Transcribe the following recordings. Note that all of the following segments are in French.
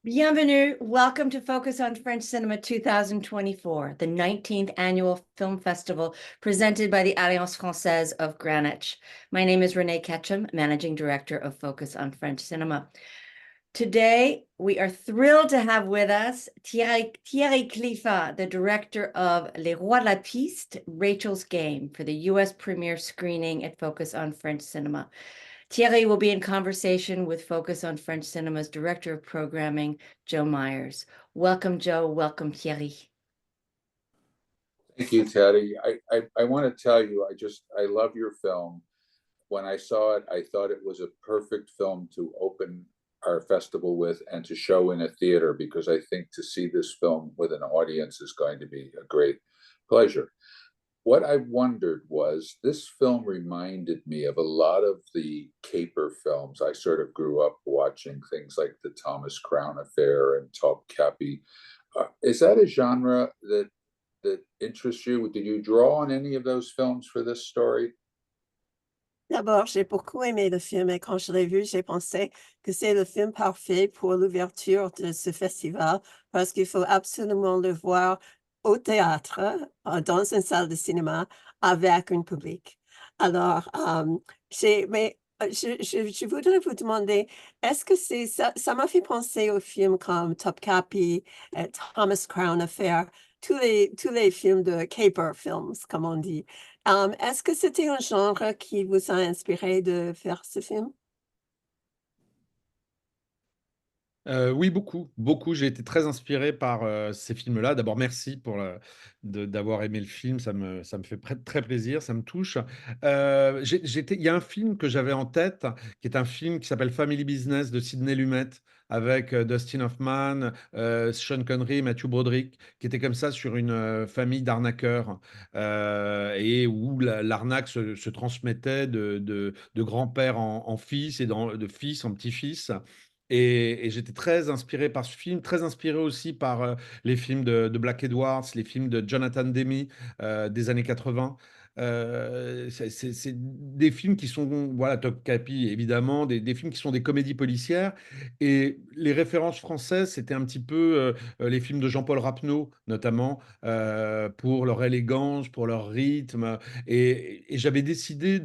Bienvenue. Welcome to Focus on French Cinema 2024, the 19th Annual Film Festival presented by the Alliance Française of Greenwich. My name is Renee Ketchum, Managing Director of Focus on French Cinema. Today, we are thrilled to have with us Thierry Klifa, the director of Les Rois de la Piste, Rachel's Game, for the U.S. premiere screening at Focus on French Cinema. Thierry will be in conversation with Focus on French Cinema's Director of Programming, Joe Myers. Welcome, Joe. Welcome, Thierry. Thank you, Teddy. I want to tell you, I love your film. When I saw it, I thought it was a perfect film to open our festival with and to show in a theater, because I think to see this film with an audience is going to be a great pleasure. What I wondered was, this film reminded me of a lot of the caper films. I sort of grew up watching things like the Thomas Crown Affair and Topkapi. Is that a genre that interests you? Did you draw on any of those films for this story? D'abord, j'ai beaucoup aimé le film et quand je l'ai vu, j'ai pensé que c'est le film parfait pour l'ouverture de ce festival parce qu'il faut absolument le voir au théâtre, dans une salle de cinéma avec un public. Alors, je voudrais vous demander, est-ce que ça m'a fait penser aux films comme Topkapi, Thomas Crown Affair, tous les films de caper films, comme on dit. Est-ce que c'était un genre qui vous a inspiré de faire ce film? Oui, beaucoup, beaucoup. J'ai été très inspiré par ces films-là. D'abord, merci d'avoir aimé le film. Ça me fait très plaisir, ça me touche. Il y a un film que j'avais en tête, qui est un film qui s'appelle Family Business de Sidney Lumet, avec Dustin Hoffman, Sean Connery, Matthew Broderick, qui était comme ça sur une famille d'arnaqueurs, et où l'arnaque se transmettait de grand-père en fils et de fils en petit-fils. Et j'étais très inspiré par ce film, très inspiré aussi par les films de Black Edwards, les films de Jonathan Demme des années 80. C'est des films qui sont, voilà, Top Capi évidemment, des films qui sont des comédies policières. Et les références françaises, c'était un petit peu les films de Jean-Paul Rapneau, notamment, pour leur élégance, pour leur rythme. Et j'avais décidé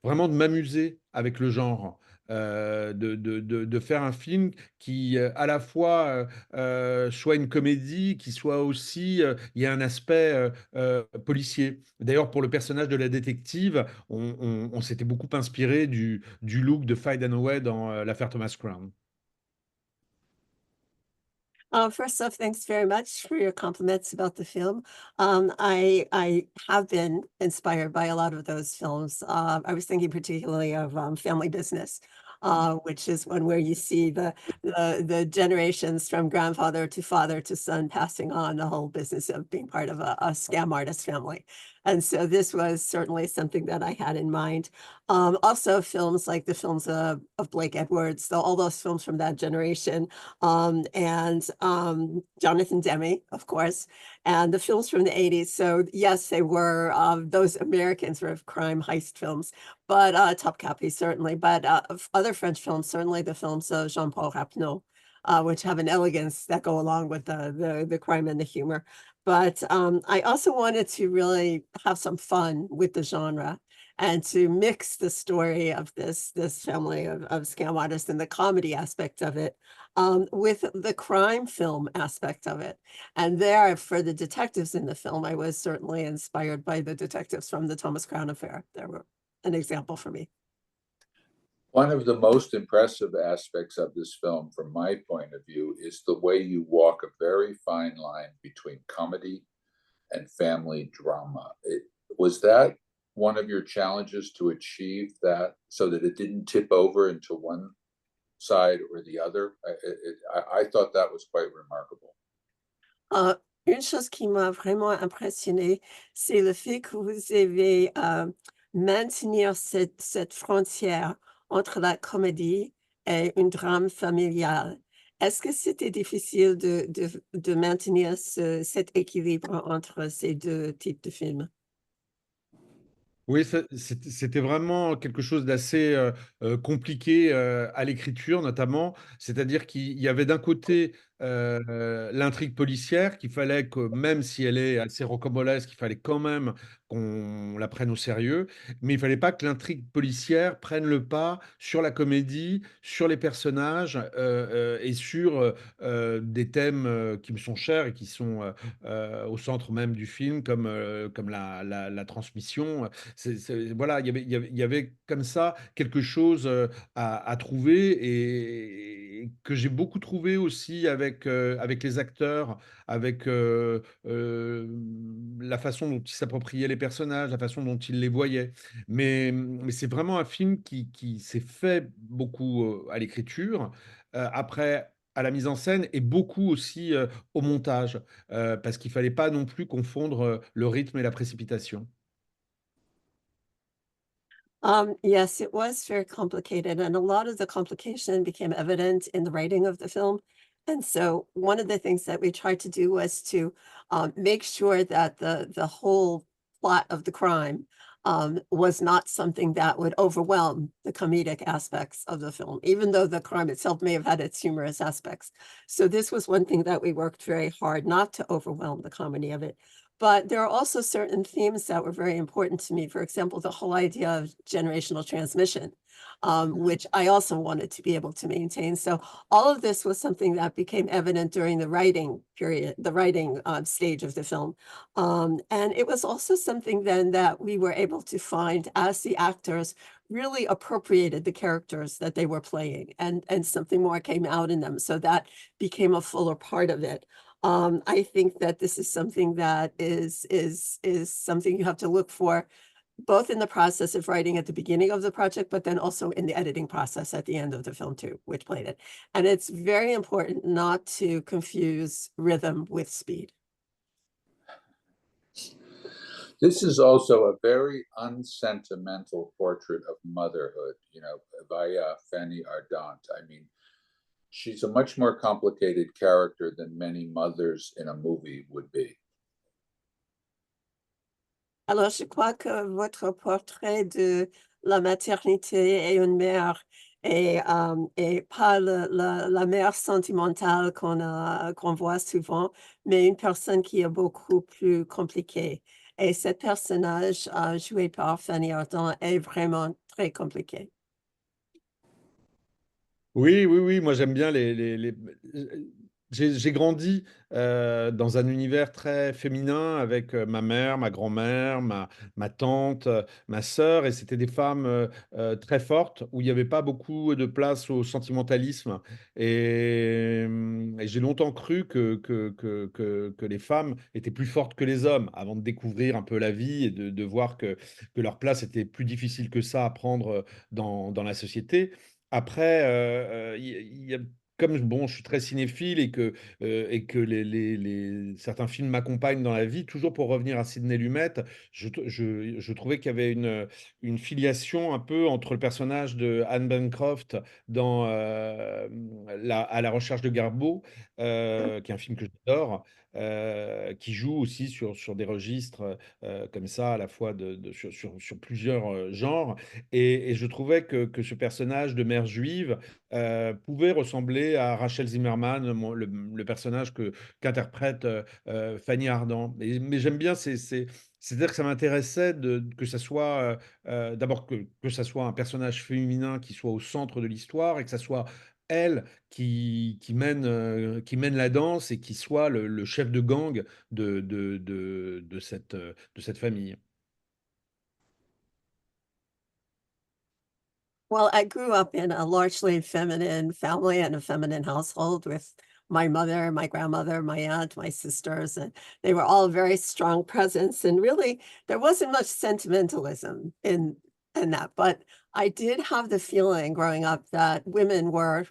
vraiment de m'amuser avec le genre, de faire un film qui, à la fois, soit une comédie, qui soit aussi, il y a un aspect policier. D'ailleurs, pour le personnage de la détective, on s'était beaucoup inspiré du look de Faye Dunaway dans l'affaire Thomas Crown. First off, thanks very much for your compliments about the film. I have been inspired by a lot of those films. I was thinking particularly of Family Business, which is one where you see the generations from grandfather to father to son passing on the whole business of being part of a scam artist family. And so this was certainly something that I had in mind. Also films like the films of Blake Edwards, all those films from that generation, and Jonathan Demme, of course, and the films from the 80s. So yes, they were those American sort of crime heist films, but Topkapi certainly, but other French films, certainly the films of Jean-Paul Rapneau, which have an elegance that go along with the crime and the humor. But I also wanted to really have some fun with the genre and to mix the story of this family of scam artists and the comedy aspect of it with the crime film aspect of it. And there, for the detectives in the film, I was certainly inspired by the detectives from the Thomas Crown Affair. They were an example for me. One of the most impressive aspects of this film, from my point of view, is the way you walk a very fine line between comedy and family drama. Was that one of your challenges, to achieve that so that it didn't tip over into one side or the other? I thought that was quite remarkable. Une chose qui m'a vraiment impressionnée, c'est le fait que vous avez maintenir cette frontière entre la comédie et un drame familial. Est-ce que c'était difficile de maintenir cet équilibre entre ces deux types de films? Oui, c'était vraiment quelque chose d'assez compliqué à l'écriture, notamment. C'est-à-dire qu'il y avait d'un côté l'intrigue policière, qu'il fallait que, même si elle est assez rocambolesque, il fallait quand même qu'on la prenne au sérieux. Mais il fallait pas que l'intrigue policière prenne le pas sur la comédie, sur les personnages et sur des thèmes qui me sont chers et qui sont au centre même du film, comme la transmission. Voilà, il y avait comme ça quelque chose à trouver et que j'ai beaucoup trouvé aussi avec les acteurs, avec la façon dont ils s'appropriaient les personnages, la façon dont ils les voyaient. Mais c'est vraiment un film qui s'est fait beaucoup à l'écriture, après à la mise en scène et beaucoup aussi au montage, parce qu'il fallait pas non plus confondre le rythme et la précipitation. Yes, it was very complicated, and a lot of the complication became evident in the writing of the film. And so one of the things that we tried to do was to make sure that the whole plot of the crime was not something that would overwhelm the comedic aspects of the film, even though the crime itself may have had its humorous aspects. So this was one thing that we worked very hard not to overwhelm the comedy of it. But there are also certain themes that were very important to me. For example, the whole idea of generational transmission, which I also wanted to be able to maintain. So all of this was something that became evident during the writing period, the writing stage of the film. And it was also something then that we were able to find as the actors really appropriated the characters that they were playing, and something more came out in them. So that became a fuller part of it. I think that this is something that is something you have to look for both in the process of writing at the beginning of the project, but then also in the editing process at the end of the film too, which played it. And it's very important not to confuse rhythm with speed. This is also a very unsentimental portrait of motherhood, you know, by Fanny Ardant. I mean, she's a much more complicated character than many mothers in a movie would be. Alors, je crois que votre portrait de la maternité et une mère est pas la mère sentimentale qu'on voit souvent, mais une personne qui est beaucoup plus compliquée. Et ce personnage, joué par Fanny Ardant est vraiment très compliqué. Oui, oui, oui, moi j'aime bien j'ai grandi dans un univers très féminin avec ma mère, ma grand-mère, ma tante, ma sœur, et c'était des femmes très fortes où il n'y avait pas beaucoup de place au sentimentalisme. Et j'ai longtemps cru que les femmes étaient plus fortes que les hommes avant de découvrir un peu la vie et de voir que leur place était plus difficile que ça à prendre dans la société. Après, il y a comme bon, je suis très cinéphile et que certains films m'accompagnent dans la vie, toujours pour revenir à Sidney Lumet, je trouvais qu'il y avait une filiation un peu entre le personnage de Anne Bancroft dans À la recherche de Garbeau, qui est un film que j'adore, qui joue aussi sur des registres comme ça, à la fois sur plusieurs genres. Et je trouvais que ce personnage de mère juive pouvait ressembler à Rachel Zimmerman, le personnage qu'interprète Fanny Ardant. Mais j'aime bien, c'est-à-dire que ça m'intéressait que ça soit, d'abord que ça soit un personnage féminin qui soit au centre de l'histoire et que ça soit elle qui mène la danse et qui soit le chef de gang de cette famille. Well, I grew up in a largely feminine family and a feminine household with my mother, my grandmother, my aunt, my sisters, and they were all very strong presence. And really, there wasn't much sentimentalism in that. But I did have the feeling growing up that women were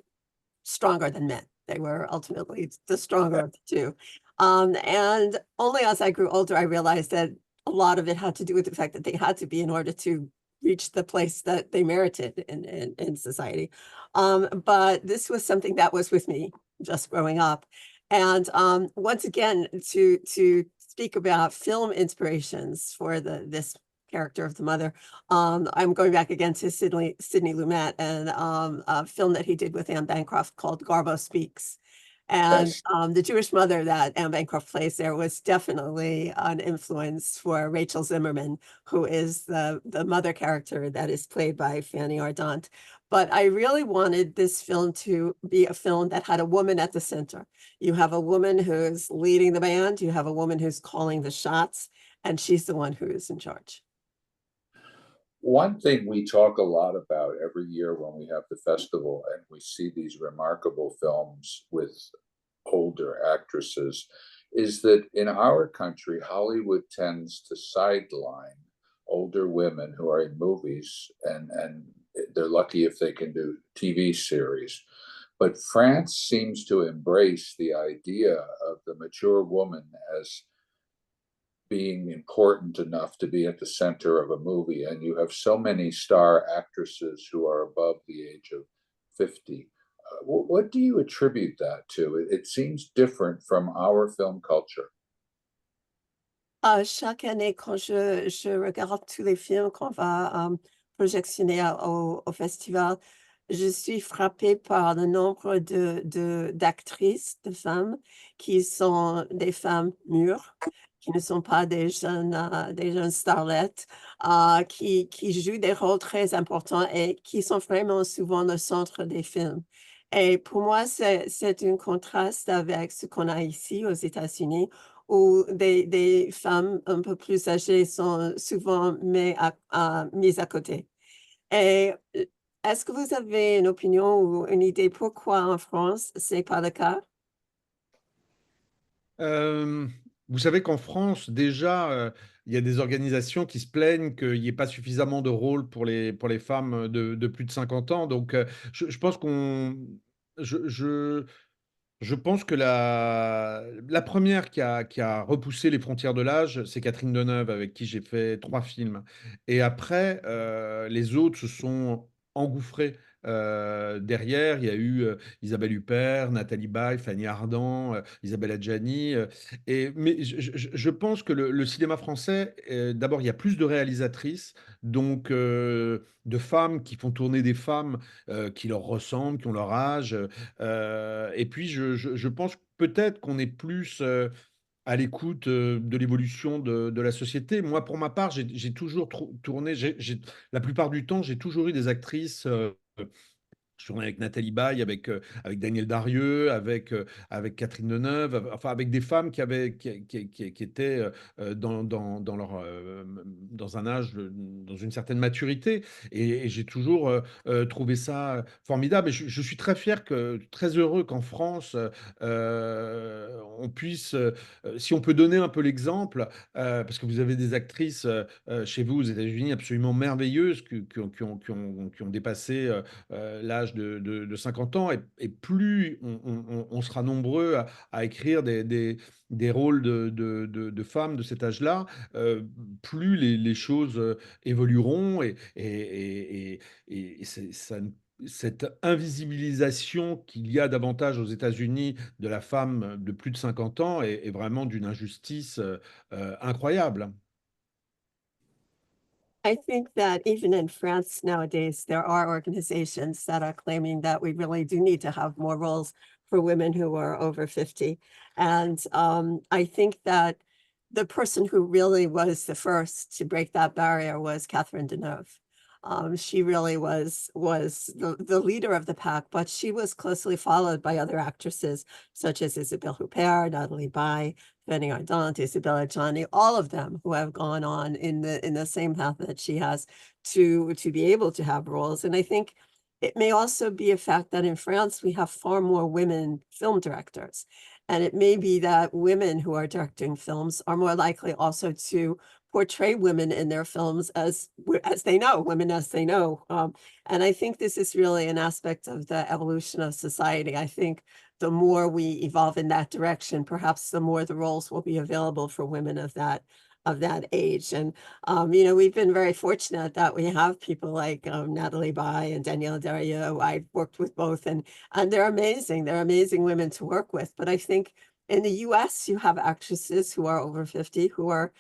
stronger than men. They were ultimately the stronger of the two. And only as I grew older, I realized that a lot of it had to do with the fact that they had to be in order to reach the place that they merited in society. But this was something that was with me just growing up. And once again, to speak about film inspirations for this character of the mother. I'm going back again to Sidney Lumet and a film that he did with Anne Bancroft called Garbo Speaks. And Yes. the Jewish mother that Anne Bancroft plays there was definitely an influence for Rachel Zimmerman, who is the mother character that is played by Fanny Ardant. But I really wanted this film to be a film that had a woman at the center. You have a woman who's leading the band, you have a woman who's calling the shots, and she's the one who is in charge. One thing we talk a lot about every year when we have the festival and we see these remarkable films with older actresses is that in our country, Hollywood tends to sideline older women who are in movies and they're lucky if they can do TV series. But France seems to embrace the idea of the mature woman as being important enough to be at the center of a movie. And you have so many star actresses who are above the age of 50. What do you attribute that to? It seems different from our film culture. Chaque année, quand je regarde tous les films qu'on va projectionner au festival, je suis frappée par le nombre d'actrices, de femmes, qui sont des femmes mûres, qui ne sont pas des jeunes starlettes, qui jouent des rôles très importants et qui sont vraiment souvent le centre des films. Et pour moi, c'est un contraste avec ce qu'on a ici aux États-Unis, où des femmes un peu plus âgées sont souvent mises à côté. Et est-ce que vous avez une opinion ou une idée pourquoi en France, c'est pas le cas? Hem, Vous savez qu'en France, déjà, il y a des organisations qui se plaignent qu'il y ait pas suffisamment de rôles pour les femmes, de plus de 50 ans. Donc, je pense qu'on je je je pense que la première qui a repoussé les frontières de l'âge, c'est Catherine Deneuve avec qui j'ai fait 3 films et après, les autres se sont engouffrés, derrière. Il y a eu, Isabelle Huppert, Nathalie Baye, Fanny Ardant, Isabelle Adjani, mais je pense que le cinéma français, d'abord, il y a plus de réalisatrices, donc de femmes qui font tourner des femmes, qui leur ressemblent, qui ont leur âge, et puis je pense peut-être qu'on est plus, à l'écoute, de l'évolution de la société. Moi, pour ma part, j'ai toujours tourné la plupart du temps, j'ai toujours eu des actrices, je tournais avec Nathalie Baye, avec Daniel Darieux, avec Catherine Deneuve, enfin avec des femmes qui étaient, dans leur, dans un âge, dans une certaine maturité et j'ai toujours, trouvé ça formidable et je suis très fier très heureux qu'en France, on puisse, si on peut donner un peu l'exemple, parce que vous avez des actrices, chez vous aux États-Unis absolument merveilleuses qui ont dépassé, l'âge de 50 ans et plus on sera nombreux à écrire des rôles de femmes de cet âge-là, plus les choses, évolueront et cette invisibilisation qu'il y a davantage aux États-Unis de la femme de plus de 50 ans est vraiment d'une injustice, incroyable. I think that even in France nowadays, there are organizations that are claiming that we really do need to have more roles for women who are over 50. And I think that the person who really was the first to break that barrier was Catherine Deneuve. She really was the leader of the pack, but she was closely followed by other actresses such as Isabelle Huppert, Natalie Baye, Fanny Ardant, Isabella Adjani, all of them who have gone on in the same path that she has to be able to have roles. And I think it may also be a fact that in France we have far more women film directors. And it may be that women who are directing films are more likely also to portray women in their films as they know, women as they know. And I think this is really an aspect of the evolution of society. I think the more we evolve in that direction, perhaps the more the roles will be available for women of that age. And we've been very fortunate that we have people like Natalie Baye and Danielle Darieux. I've worked with both, and they're amazing. They're amazing women to work with. But I think in the U.S., you have actresses who are over 50 who are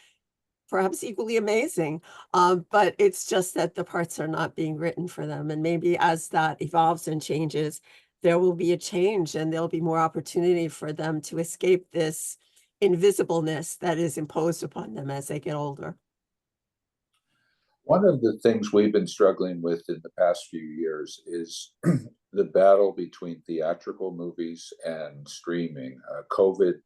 perhaps equally amazing. But it's just that the parts are not being written for them. And maybe as that evolves and changes, there will be a change and there'll be more opportunity for them to escape this invisibleness that is imposed upon them as they get older. One of the things we've been struggling with in the past few years is the battle between theatrical movies and streaming. COVID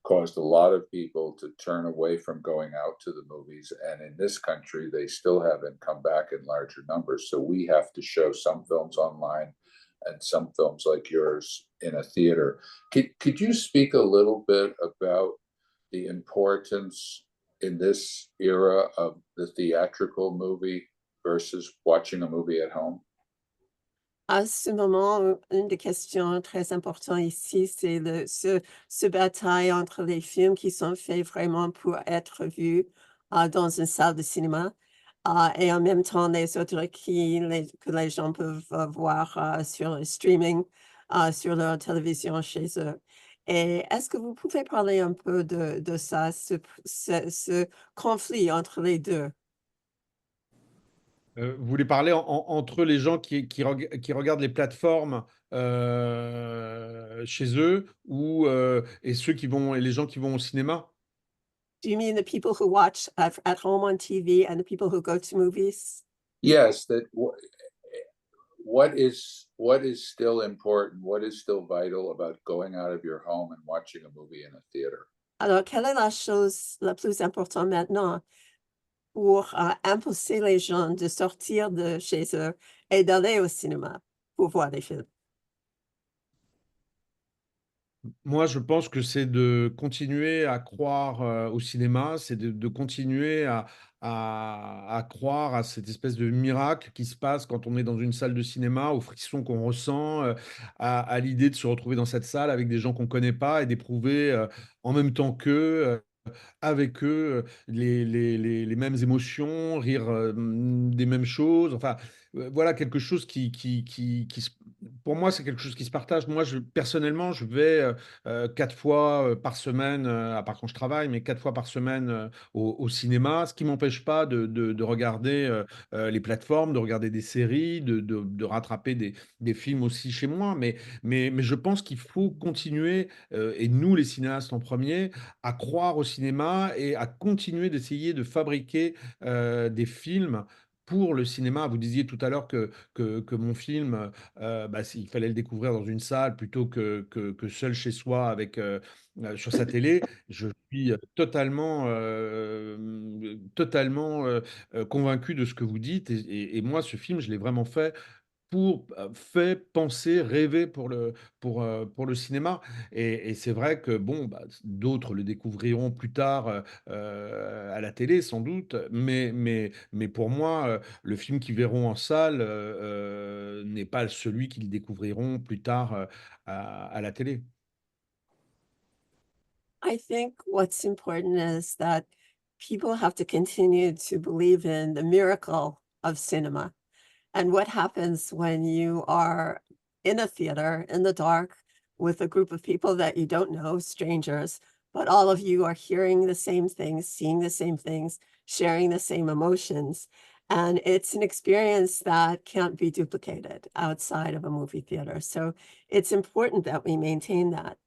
caused a lot of people to turn away from going out to the movies. And in this country, they still haven't come back in larger numbers. So we have to show some films online and some films like yours in a theater. Could you speak a little bit about the importance in this era of the theatrical movie versus watching a movie at home? À ce moment, une des questions très importantes ici, c'est ce bataille entre les films qui sont faits vraiment pour être vus dans une salle de cinéma et en même temps les autres que les gens peuvent voir sur le streaming, sur leur télévision chez eux. Et est-ce que vous pouvez parler un peu de ça, ce conflit entre les deux? Vous voulez parler entre les gens qui regardent les plateformes chez eux ou et ceux qui vont et les gens qui vont au cinéma? Do you mean the people who watch at home on TV and the people who go to movies? Yes, that what is still important, what is still vital about going out of your home and watching a movie in a theater? Alors, quelle est la chose la plus importante maintenant pour imposer les gens de sortir de chez eux et d'aller au cinéma pour voir des films? Moi, je pense que c'est de continuer à croire, au cinéma, c'est de continuer à croire à cette espèce de miracle qui se passe quand on est dans une salle de cinéma, aux frissons qu'on ressent, à l'idée de se retrouver dans cette salle avec des gens qu'on connaît pas et d'éprouver, en même temps qu'eux, avec eux, les mêmes émotions, rire, des mêmes choses, enfin, voilà quelque chose qui se pour moi, c'est quelque chose qui se partage. Moi, personnellement, je vais, 4 fois, par semaine, à part quand je travaille, mais 4 fois par semaine, au cinéma, ce qui m'empêche pas de regarder, les plateformes, de regarder des séries, de rattraper des films aussi chez moi. Mais je pense qu'il faut continuer, et nous les cinéastes en premier à croire au cinéma et à continuer d'essayer de fabriquer, des films pour le cinéma. Vous disiez tout à l'heure que mon film, bah, il fallait le découvrir dans une salle plutôt que seul chez soi avec, sur sa télé. Je suis, totalement, convaincu de ce que vous dites et moi, ce film, je l'ai vraiment fait penser, rêver pour le cinéma et c'est vrai que bon, bah, d'autres le découvriront plus tard, à la télé sans doute, mais pour moi, le film qu'ils verront en salle, n'est pas celui qu'ils découvriront plus tard, à la télé. I think what's important is that people have to continue to believe in the miracle of cinema. And what happens when you are in a theater in the dark with a group of people that you don't know, strangers, but all of you are hearing the same things, seeing the same things, sharing the same emotions. And it's an experience that can't be duplicated outside of a movie theater. So it's important that we maintain that.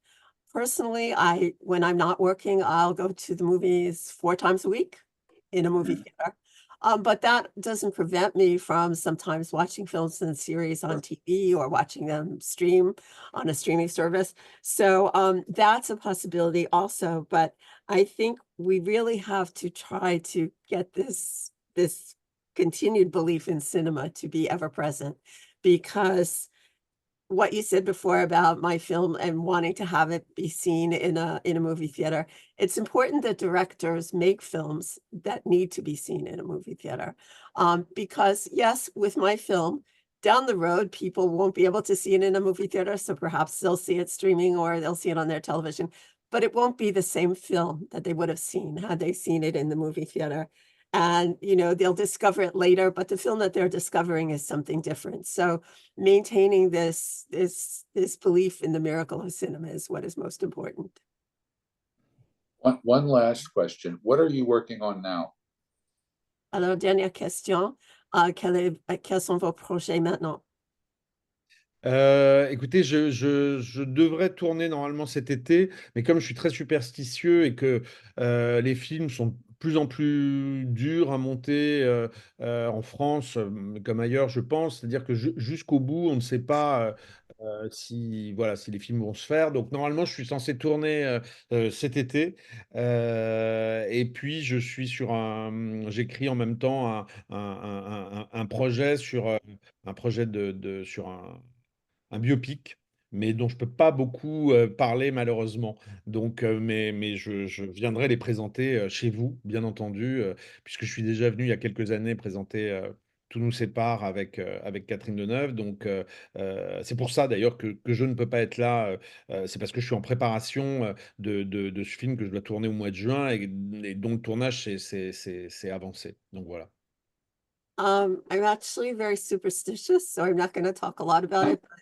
Personally, when I'm not working, I'll go to the movies 4 times a week in a movie Mhm. theater. But that doesn't prevent me from sometimes watching films and series on Sure. TV or watching them stream on a streaming service. So, that's a possibility also, but I think we really have to try to get this continued belief in cinema to be ever present because what you said before about my film and wanting to have it be seen in a movie theater, it's important that directors make films that need to be seen in a movie theater. Because yes, with my film, down the road, people won't be able to see it in a movie theater, so perhaps they'll see it streaming or they'll see it on their television, but it won't be the same film that they would have seen had they seen it in the movie theater. And, they'll discover it later, but the film that they're discovering is something different. So maintaining this belief in the miracle of cinema is what is most important. One last question. What are you working on now? Alors, dernière question. Quels sont vos projets maintenant? Écoutez, je devrais tourner normalement cet été, mais comme je suis très superstitieux et que les films sont de plus en plus durs à monter en France, comme ailleurs, je pense, c'est-à-dire que jusqu'au bout, on ne sait pas si, voilà, si les films vont se faire. Donc normalement, je suis censé tourner cet été. Et puis, j'écris en même temps un projet sur un projet sur un biopic, mais dont je peux pas beaucoup parler malheureusement. Donc, mais je viendrai les présenter chez vous, bien entendu, puisque je suis déjà venu il y a quelques années présenter Tout nous sépare avec Catherine Deneuve. Donc, c'est pour ça d'ailleurs que je ne peux pas être là. C'est parce que je suis en préparation de ce film que je dois tourner au mois de juin et dont le tournage c'est avancé. Donc voilà. I'm actually very superstitious, so I'm not going to talk a lot about it. But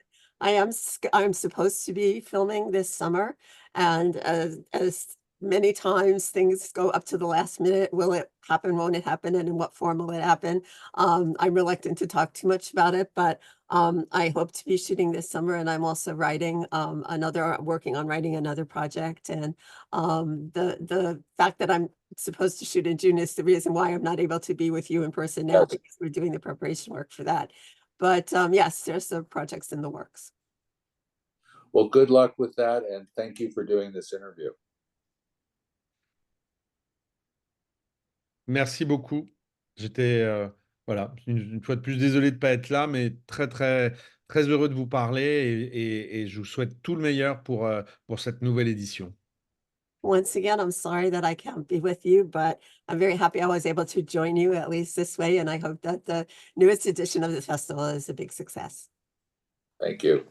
I'm supposed to be filming this summer, and as many times things go up to the last minute, will it happen? Won't it happen? And in what form will it happen? I'm reluctant to talk too much about it, but I hope to be shooting this summer, and I'm also working on writing another project. And the fact that I'm supposed to shoot in June is the reason why I'm not able to be with you in person now, Yes. because we're doing the preparation work for that. But yes, there's some projects in the works. Well, good luck with that, and thank you for doing this interview. Merci beaucoup. J'étais, voilà, une fois de plus, désolé de ne pas être là, mais très, très, très heureux de vous parler et je vous souhaite tout le meilleur pour cette nouvelle édition. Once again, I'm sorry that I can't be with you, but I'm very happy I was able to join you at least this way, and I hope that the newest edition of the festival is a big success. Thank you.